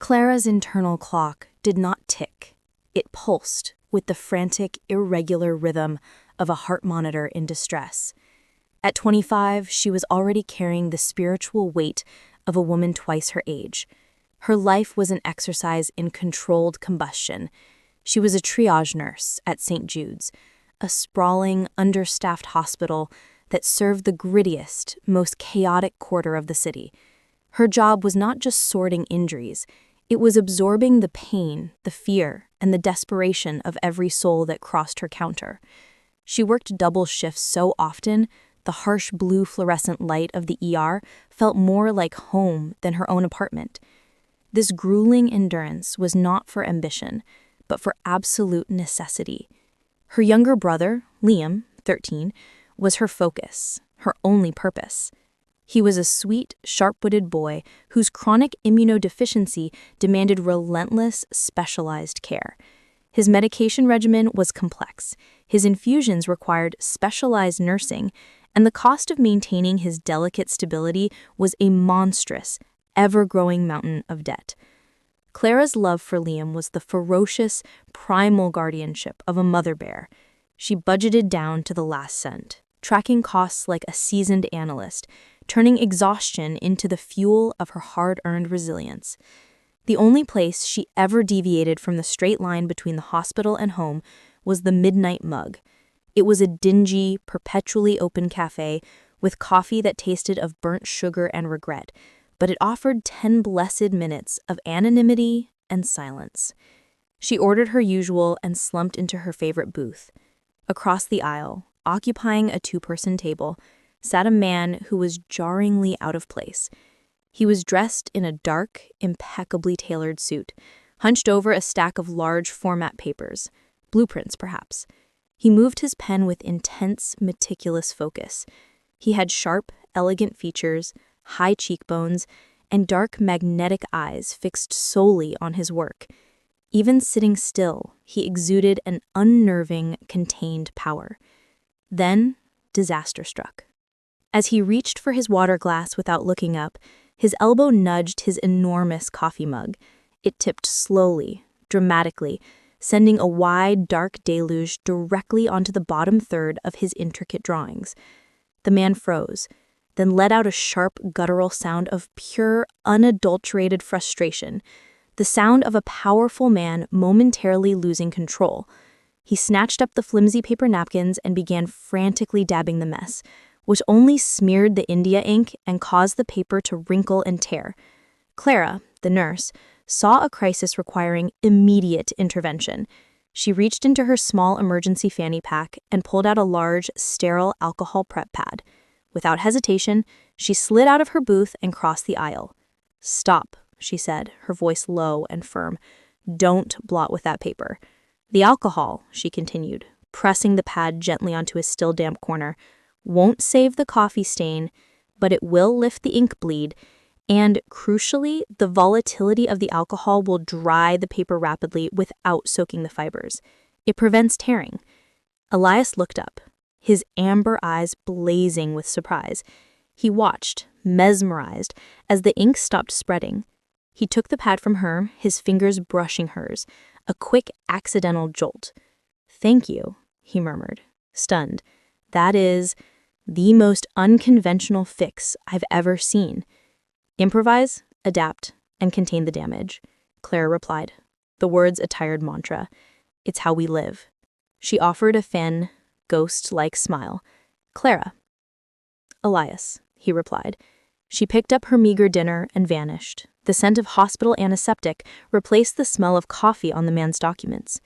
Clara's internal clock did not tick. It pulsed with the frantic, irregular rhythm of a heart monitor in distress. At 25, she was already carrying the spiritual weight of a woman twice her age. Her life was an exercise in controlled combustion. She was a triage nurse at St. Jude's, a sprawling, understaffed hospital that served the grittiest, most chaotic quarter of the city. Her job was not just sorting injuries. It was absorbing the pain, the fear, and the desperation of every soul that crossed her counter. She worked double shifts so often, the harsh blue fluorescent light of the ER felt more like home than her own apartment. This grueling endurance was not for ambition, but for absolute necessity. Her younger brother, Liam, 13, was her focus, her only purpose. He was a sweet, sharp-witted boy whose chronic immunodeficiency demanded relentless, specialized care. His medication regimen was complex, his infusions required specialized nursing, and the cost of maintaining his delicate stability was a monstrous, ever-growing mountain of debt. Clara's love for Liam was the ferocious, primal guardianship of a mother bear. She budgeted down to the last cent, tracking costs like a seasoned analyst, turning exhaustion into the fuel of her hard-earned resilience. The only place she ever deviated from the straight line between the hospital and home was the Midnight Mug. It was a dingy, perpetually open cafe with coffee that tasted of burnt sugar and regret, but it offered 10 blessed minutes of anonymity and silence. She ordered her usual and slumped into her favorite booth. Across the aisle, occupying a two-person table, sat a man who was jarringly out of place. He was dressed in a dark, impeccably tailored suit, hunched over a stack of large format papers, blueprints perhaps. He moved his pen with intense, meticulous focus. He had sharp, elegant features, high cheekbones, and dark, magnetic eyes fixed solely on his work. Even sitting still, he exuded an unnerving, contained power. Then, disaster struck. As he reached for his water glass without looking up, his elbow nudged his enormous coffee mug. It tipped slowly, dramatically, sending a wide, dark deluge directly onto the bottom third of his intricate drawings. The man froze, then let out a sharp, guttural sound of pure, unadulterated frustration, the sound of a powerful man momentarily losing control. He snatched up the flimsy paper napkins and began frantically dabbing the mess, which only smeared the India ink and caused the paper to wrinkle and tear. Clara, the nurse, saw a crisis requiring immediate intervention. She reached into her small emergency fanny pack and pulled out a large, sterile alcohol prep pad. Without hesitation, she slid out of her booth and crossed the aisle. "Stop," she said, her voice low and firm. "Don't blot with that paper." "The alcohol," she continued, pressing the pad gently onto his still damp corner, "won't save the coffee stain, but it will lift the ink bleed, and, crucially, the volatility of the alcohol will dry the paper rapidly without soaking the fibers. It prevents tearing." Elias looked up, his amber eyes blazing with surprise. He watched, mesmerized, as the ink stopped spreading. He took the pad from her, his fingers brushing hers, a quick, accidental jolt. "Thank you," he murmured, stunned. "That is the most unconventional fix I've ever seen." "Improvise, adapt, and contain the damage," Clara replied, the words a tired mantra. "It's how we live." She offered a thin, ghost-like smile. "Clara." "Elias," he replied. She picked up her meager dinner and vanished. The scent of hospital antiseptic replaced the smell of coffee on the man's documents.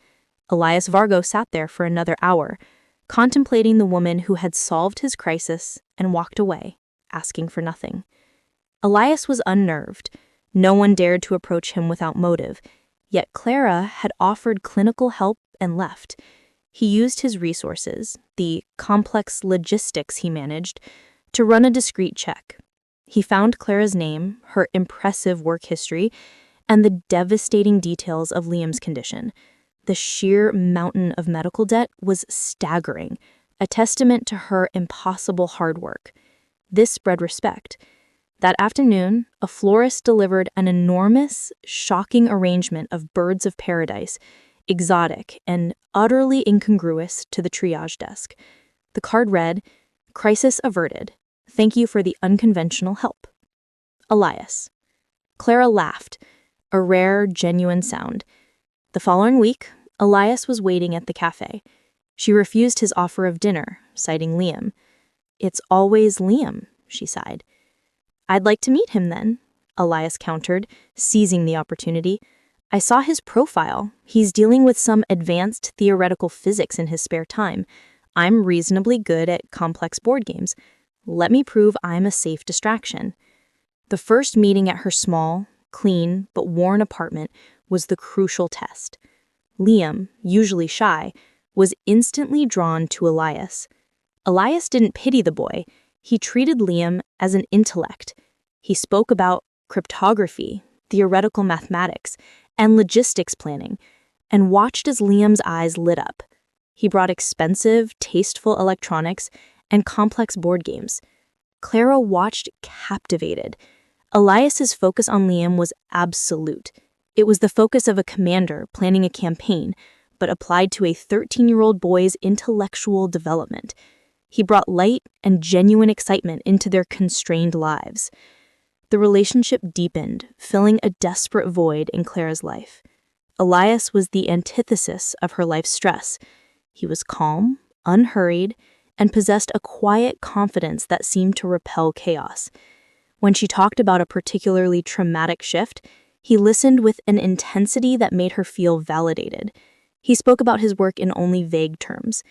Elias Vargo sat there for another hour, contemplating the woman who had solved his crisis and walked away, asking for nothing. Elias was unnerved. No one dared to approach him without motive, yet Clara had offered clinical help and left. He used his resources, the complex logistics he managed, to run a discreet check. He found Clara's name, her impressive work history, and the devastating details of Liam's condition. The sheer mountain of medical debt was staggering, a testament to her impossible hard work. This bred respect. That afternoon, a florist delivered an enormous, shocking arrangement of birds of paradise, exotic and utterly incongruous to the triage desk. The card read, "Crisis averted. Thank you for the unconventional help. Elias." Clara laughed, a rare, genuine sound. The following week, Elias was waiting at the cafe. She refused his offer of dinner, citing Liam. "It's always Liam," she sighed. "I'd like to meet him then," Elias countered, seizing the opportunity. "I saw his profile. He's dealing with some advanced theoretical physics in his spare time. I'm reasonably good at complex board games. Let me prove I'm a safe distraction." The first meeting at her small, clean, but worn apartment was the crucial test. Liam, usually shy, was instantly drawn to Elias. Elias didn't pity the boy. He treated Liam as an intellect. He spoke about cryptography, theoretical mathematics, and logistics planning, and watched as Liam's eyes lit up. He brought expensive, tasteful electronics and complex board games. Clara watched captivated. Elias's focus on Liam was absolute. It was the focus of a commander planning a campaign, but applied to a 13-year-old boy's intellectual development. He brought light and genuine excitement into their constrained lives. The relationship deepened, filling a desperate void in Clara's life. Elias was the antithesis of her life's stress. He was calm, unhurried, and possessed a quiet confidence that seemed to repel chaos. When she talked about a particularly traumatic shift, he listened with an intensity that made her feel validated. He spoke about his work in only vague terms: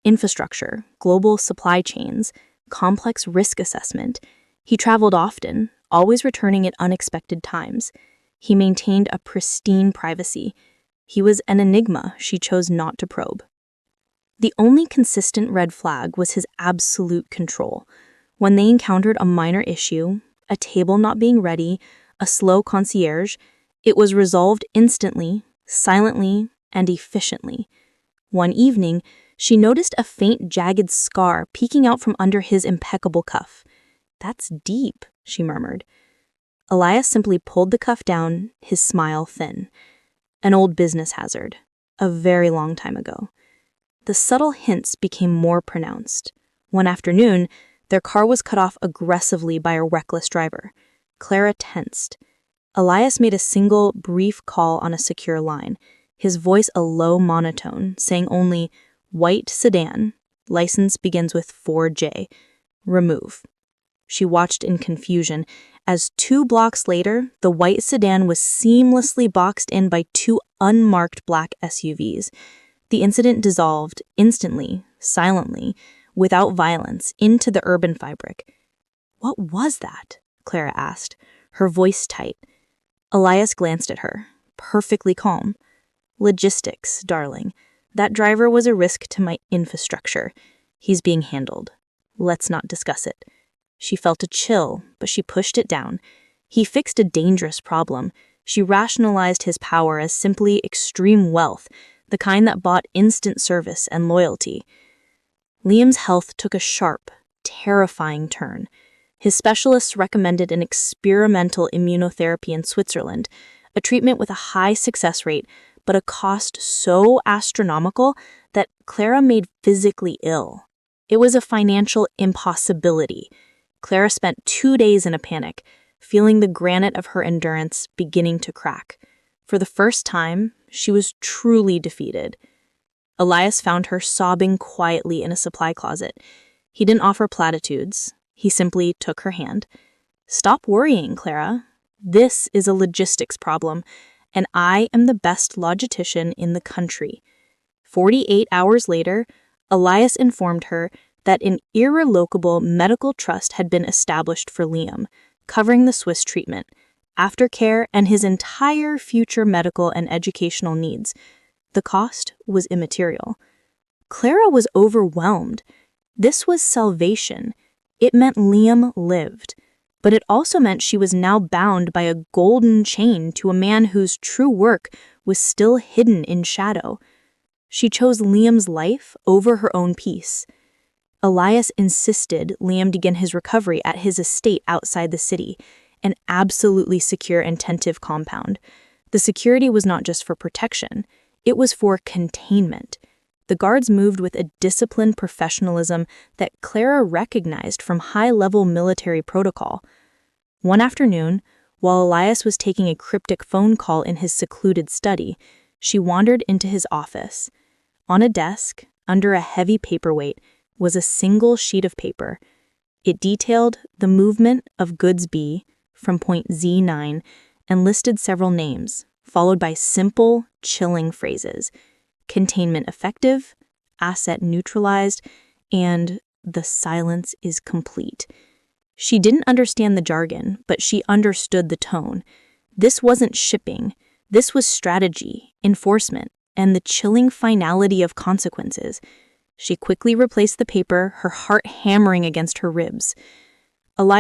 infrastructure, global supply chains, complex risk assessment. He traveled often, always returning at unexpected times. He maintained a pristine privacy. He was an enigma she chose not to probe. The only consistent red flag was his absolute control. When they encountered a minor issue, a table not being ready, a slow concierge, it was resolved instantly, silently, and efficiently. One evening, she noticed a faint, jagged scar peeking out from under his impeccable cuff. "That's deep," she murmured. Elias simply pulled the cuff down, his smile thin. An old business hazard, a very long time ago. The subtle hints became more pronounced. One afternoon, their car was cut off aggressively by a reckless driver. Clara tensed. Elias made a single, brief call on a secure line, his voice a low monotone, saying only, "White sedan, license begins with 4J, remove." She watched in confusion as 2 blocks later, the white sedan was seamlessly boxed in by 2 unmarked black SUVs. The incident dissolved instantly, silently, without violence, into the urban fabric. "What was that?" Clara asked, her voice tight. Elias glanced at her, perfectly calm. "Logistics, darling. That driver was a risk to my infrastructure. He's being handled. Let's not discuss it." She felt a chill, but she pushed it down. He fixed a dangerous problem. She rationalized his power as simply extreme wealth, the kind that bought instant service and loyalty. Liam's health took a sharp, terrifying turn. His specialists recommended an experimental immunotherapy in Switzerland, a treatment with a high success rate, but a cost so astronomical that Clara made physically ill. It was a financial impossibility. Clara spent 2 days in a panic, feeling the granite of her endurance beginning to crack. For the first time, she was truly defeated. Elias found her sobbing quietly in a supply closet. He didn't offer platitudes. He simply took her hand. "Stop worrying, Clara. This is a logistics problem, and I am the best logistician in the country." 48 hours later, Elias informed her that an irrevocable medical trust had been established for Liam, covering the Swiss treatment, aftercare, and his entire future medical and educational needs. The cost was immaterial. Clara was overwhelmed. This was salvation. It meant Liam lived, but it also meant she was now bound by a golden chain to a man whose true work was still hidden in shadow. She chose Liam's life over her own peace. Elias insisted Liam begin his recovery at his estate outside the city, an absolutely secure and attentive compound. The security was not just for protection, it was for containment. The guards moved with a disciplined professionalism that Clara recognized from high-level military protocol. One afternoon, while Elias was taking a cryptic phone call in his secluded study, she wandered into his office. On a desk, under a heavy paperweight, was a single sheet of paper. It detailed the movement of goods B from point Z9 and listed several names, followed by simple, chilling phrases: containment effective, asset neutralized, and the silence is complete. She didn't understand the jargon, but she understood the tone. This wasn't shipping. This was strategy, enforcement, and the chilling finality of consequences. She quickly replaced the paper, her heart hammering against her ribs. Elias